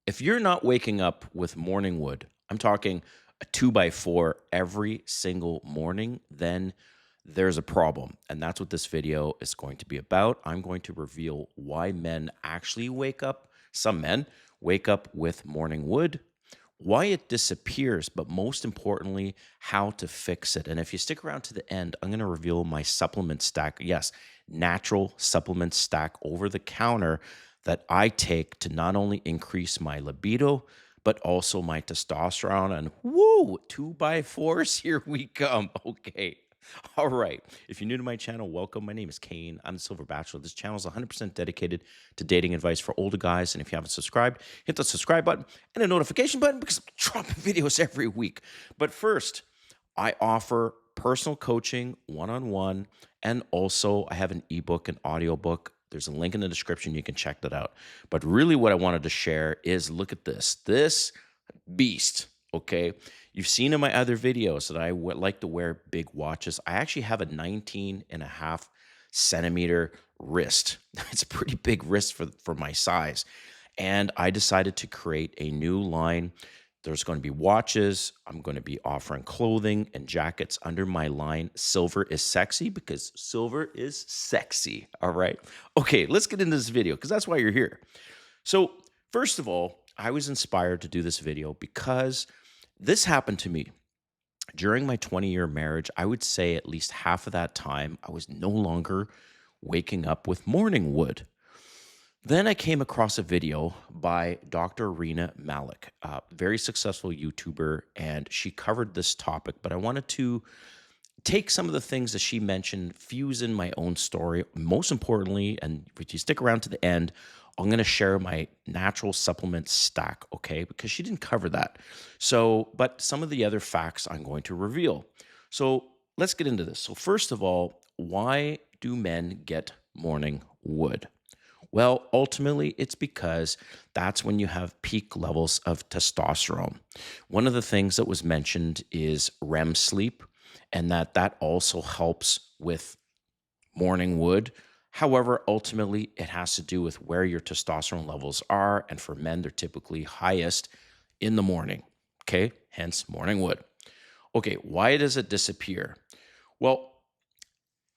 If you're not waking up with morning wood, I'm talking a 2 by 4 every single morning, then there's a problem. And that's what this video is going to be about. I'm going to reveal why men actually wake up, some men wake up with morning wood, why it disappears, but most importantly, how to fix it. And if you stick around to the end, I'm going to reveal my supplement stack. Yes, natural supplement stack over the counter that I take to not only increase my libido, but also my testosterone. And woo, 2 by 4s, here we come. Okay. All right. If you're new to my channel, welcome. My name is Kane. I'm the Silver Bachelor. This channel is 100% dedicated to dating advice for older guys. And if you haven't subscribed, hit the subscribe button and the notification button because I'm dropping videos every week. But first, I offer personal coaching one-on-one, and also I have an ebook and audiobook. There's a link in the description. You can check that out. But really what I wanted to share is look at this beast. Okay. You've seen in my other videos that I would like to wear big watches. I actually have a 19.5 centimeter wrist. It's a pretty big wrist for my size. And I decided to create a new line. There's going to be watches. I'm going to be offering clothing and jackets under my line. Silver is sexy because silver is sexy. All right. Okay, let's get into this video because that's why you're here. So, first of all, I was inspired to do this video because this happened to me during my 20-year marriage. I would say at least half of that time, I was no longer waking up with morning wood. Then I came across a video by Dr. Rena Malik, a very successful YouTuber, and she covered this topic. But I wanted to take some of the things that she mentioned, fuse in my own story. Most importantly, and if you stick around to the end, I'm going to share my natural supplement stack, okay? Because she didn't cover that. So, but some of the other facts I'm going to reveal. So let's get into this. So first of all, why do men get morning wood? Well, ultimately, it's because that's when you have peak levels of testosterone. One of the things that was mentioned is REM sleep, and that also helps with morning wood. However, ultimately, it has to do with where your testosterone levels are. And for men, they're typically highest in the morning. Okay, hence morning wood. Okay, why does it disappear? Well,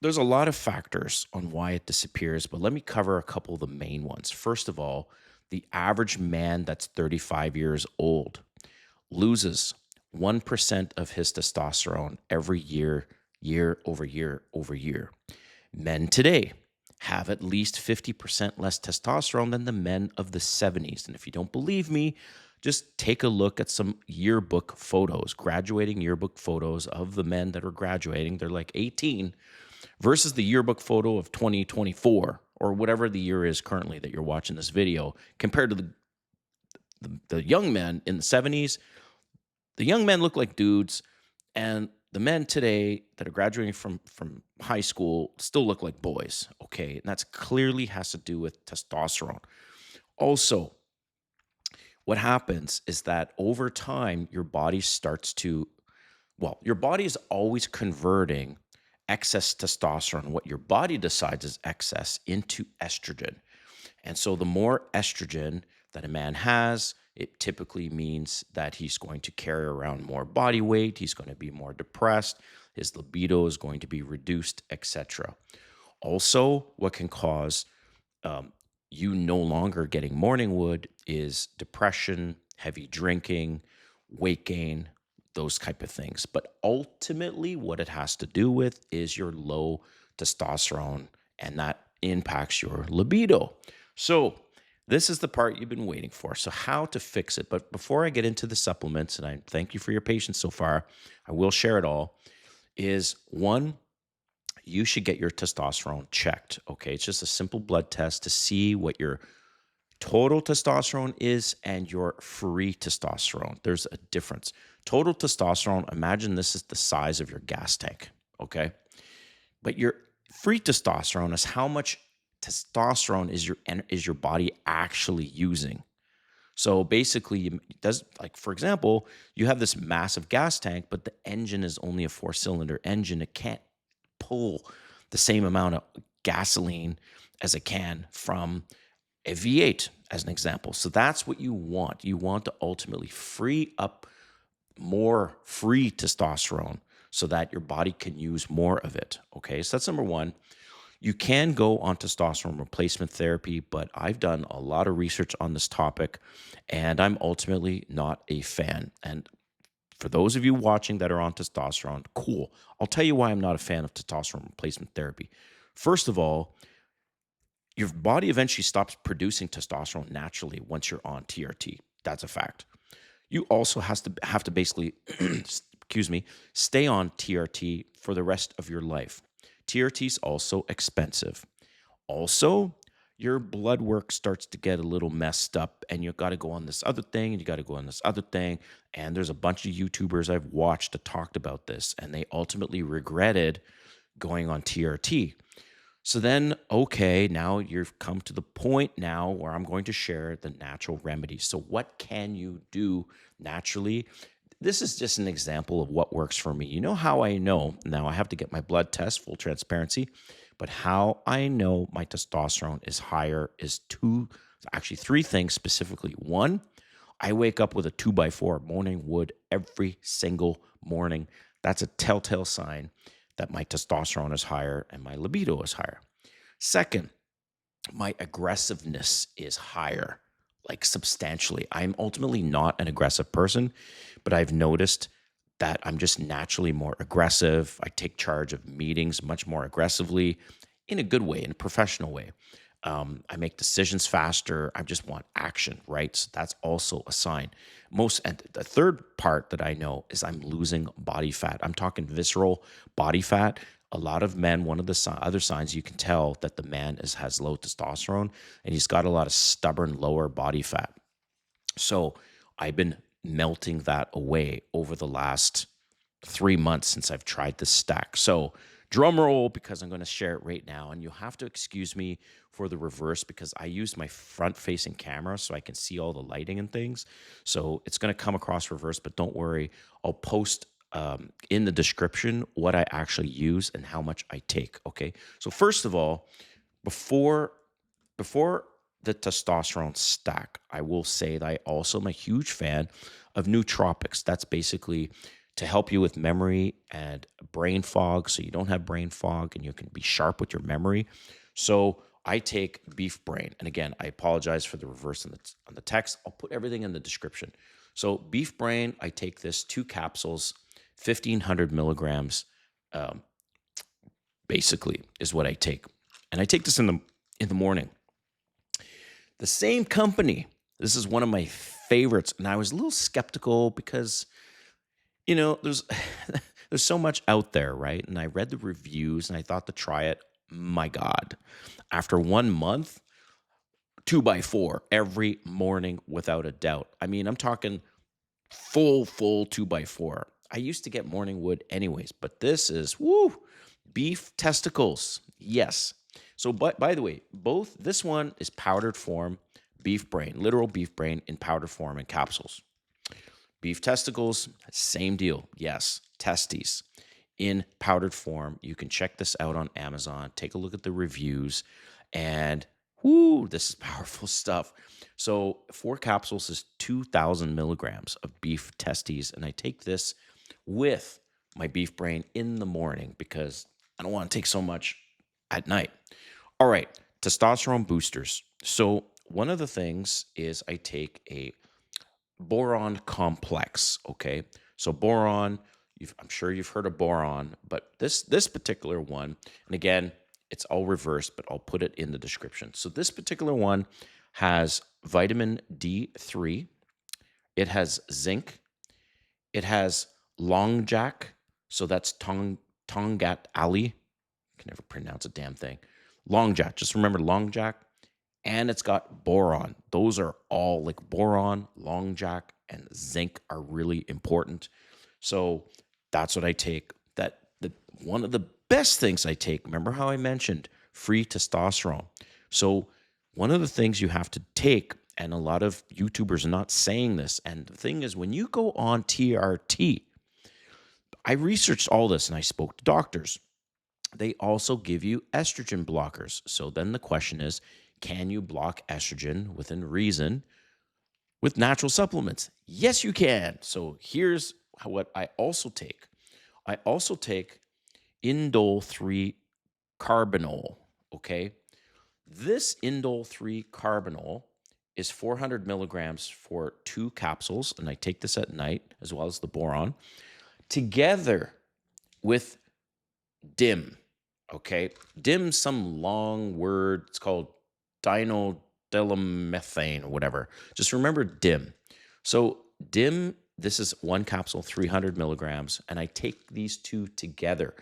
there's a lot of factors on why it disappears, but let me cover a couple of the main ones. First of all, the average man that's 35 years old loses 1% of his testosterone every year, year over year over year. Men today have at least 50% less testosterone than the men of the 70s. And if you don't believe me, just take a look at some yearbook photos, graduating yearbook photos of the men that are graduating. They're like 18 versus the yearbook photo of 2024 or whatever the year is currently that you're watching this video compared to the young men in the 70s. The young men look like dudes, and the men today that are graduating from high school still look like boys, okay? And that's clearly has to do with testosterone. Also, what happens is that over time, your body starts to, well, your body is always converting excess testosterone, what your body decides is excess, into estrogen. And so the more estrogen that a man has, it typically means that he's going to carry around more body weight, he's going to be more depressed, his libido is going to be reduced, etc. Also, what can cause you no longer getting morning wood is depression, heavy drinking, weight gain, those type of things. But ultimately, what it has to do with is your low testosterone, and that impacts your libido. So this is the part you've been waiting for. So how to fix it. But before I get into the supplements, and I thank you for your patience so far, I will share it all, is one, you should get your testosterone checked. Okay. It's just a simple blood test to see what your total testosterone is and your free testosterone. There's a difference. Total testosterone, imagine this is the size of your gas tank. Okay. But your free testosterone is how much testosterone is your body actually using. So basically, it does, like, for example, you have this massive gas tank, but the engine is only a 4-cylinder engine. It can't pull the same amount of gasoline as it can from a V8 as an example. So that's what you want. You want to ultimately free up more free testosterone so that your body can use more of it. Okay, so that's number one. You can go on testosterone replacement therapy, but I've done a lot of research on this topic and I'm ultimately not a fan. And for those of you watching that are on testosterone, cool. I'll tell you why I'm not a fan of testosterone replacement therapy. First of all, your body eventually stops producing testosterone naturally once you're on TRT. That's a fact. You also have to basically, excuse me, stay on TRT for the rest of your life. TRT is also expensive. Also, your blood work starts to get a little messed up, and you got to go on this other thing, and you got to go on this other thing. And there's a bunch of YouTubers I've watched that talked about this, and they ultimately regretted going on TRT. So then, okay, now you've come to the point now where I'm going to share the natural remedies. So, what can you do naturally? This is just an example of what works for me. You know how I know? Now, I have to get my blood test, full transparency, but how I know my testosterone is higher is actually three things specifically. One, I wake up with a 2x4 morning wood every single morning. That's a telltale sign that my testosterone is higher and my libido is higher. Second, my aggressiveness is higher, like substantially. I'm ultimately not an aggressive person, but I've noticed that I'm just naturally more aggressive. I take charge of meetings much more aggressively in a good way, in a professional way. I make decisions faster. I just want action, right? So that's also a sign. And the third part that I know is I'm losing body fat. I'm talking visceral body fat. A lot of men, one of the other signs you can tell that the man has low testosterone and he's got a lot of stubborn lower body fat. So I've been melting that away over the last 3 months since I've tried this stack. So drum roll, because I'm going to share it right now. And you'll have to excuse me for the reverse because I use my front facing camera so I can see all the lighting and things. So it's going to come across reverse, but don't worry. I'll post in the description what I actually use and how much I take. Okay. So first of all, before the testosterone stack, I will say that I also am a huge fan of nootropics. That's basically to help you with memory and brain fog, so you don't have brain fog and you can be sharp with your memory. So I take beef brain, and again, I apologize for the reverse on the text. I'll put everything in the description. So beef brain, I take this 2 capsules, 1,500 milligrams, um, basically is what I take, and I take this in the morning. The same company. This is one of my favorites, and I was a little skeptical because there's there's so much out there, right? And I read the reviews and I thought to try it. My God, after 1 month, 2x4 every morning without a doubt. I mean, I'm talking full 2x4. I used to get morning wood anyways, but this is beef testicles. Yes. So, but by the way, this one is powdered form, beef brain, literal beef brain in powder form in capsules. Beef testicles, same deal. Yes, testes in powdered form. You can check this out on Amazon. Take a look at the reviews. And this is powerful stuff. So 4 capsules is 2,000 milligrams of beef testes. And I take this with my beef brain in the morning because I don't want to take so much at night. All right, testosterone boosters. So one of the things is I take a boron complex. Okay, so boron, I'm sure you've heard of boron, but this particular one, and again, it's all reversed, but I'll put it in the description. So this particular one has vitamin D3, it has zinc, it has longjack, so that's tongat ali. I can never pronounce a damn thing. Longjack, just remember longjack. And it's got boron. Those are all like boron, longjack, and zinc are really important. So that's what I take. One of the best things I take, remember how I mentioned free testosterone. So one of the things you have to take, and a lot of YouTubers are not saying this, and the thing is, when you go on TRT, I researched all this and I spoke to doctors. They also give you estrogen blockers. So then the question is, can you block estrogen within reason with natural supplements? Yes, you can. So here's what I also take. I also take Indole 3 carbinol. Okay. This Indole 3 carbinol is 400 milligrams for 2 capsules. And I take this at night as well as the boron together with DIM. Okay. DIM's some long word. It's called Diindolylmethane or whatever. Just remember DIM. So DIM, this is 1 capsule, 300 milligrams. And I take these two together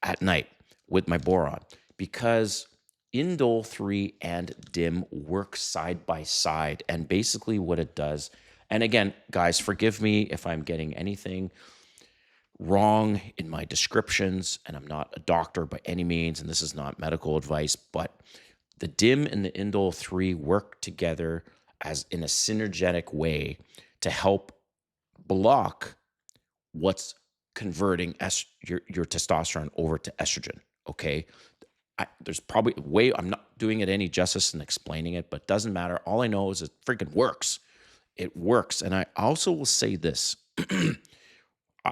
at night with my boron because Indole 3 and DIM work side by side. And basically what it does, and again, guys, forgive me if I'm getting anything wrong in my descriptions, and I'm not a doctor by any means, and this is not medical advice, but the DIM and the Indole 3 work together as in a synergetic way to help block what's converting your testosterone over to estrogen. Okay. There's probably a way, I'm not doing it any justice in explaining it, but it doesn't matter. All I know is it freaking works. It works. And I also will say this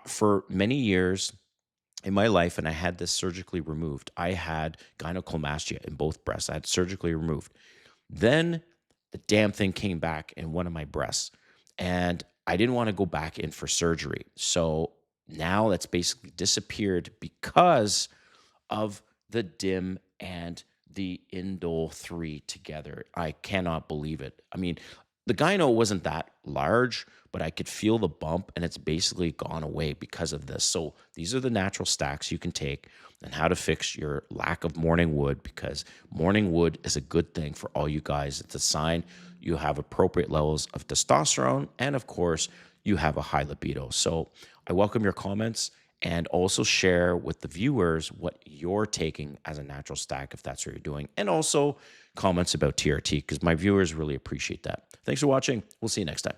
for many years in my life, and I had this surgically removed. I had gynecomastia in both breasts. I had surgically removed. Then the damn thing came back in one of my breasts, and I didn't want to go back in for surgery. So now that's basically disappeared because of the DIM and the Indole 3 together. I cannot believe it. I mean, the gyno wasn't that large, but I could feel the bump, and it's basically gone away because of this. So these are the natural stacks you can take and how to fix your lack of morning wood, because morning wood is a good thing for all you guys. It's a sign you have appropriate levels of testosterone, and of course, you have a high libido. So I welcome your comments, and also share with the viewers what you're taking as a natural stack if that's what you're doing, and also comments about TRT because my viewers really appreciate that. Thanks for watching. We'll see you next time.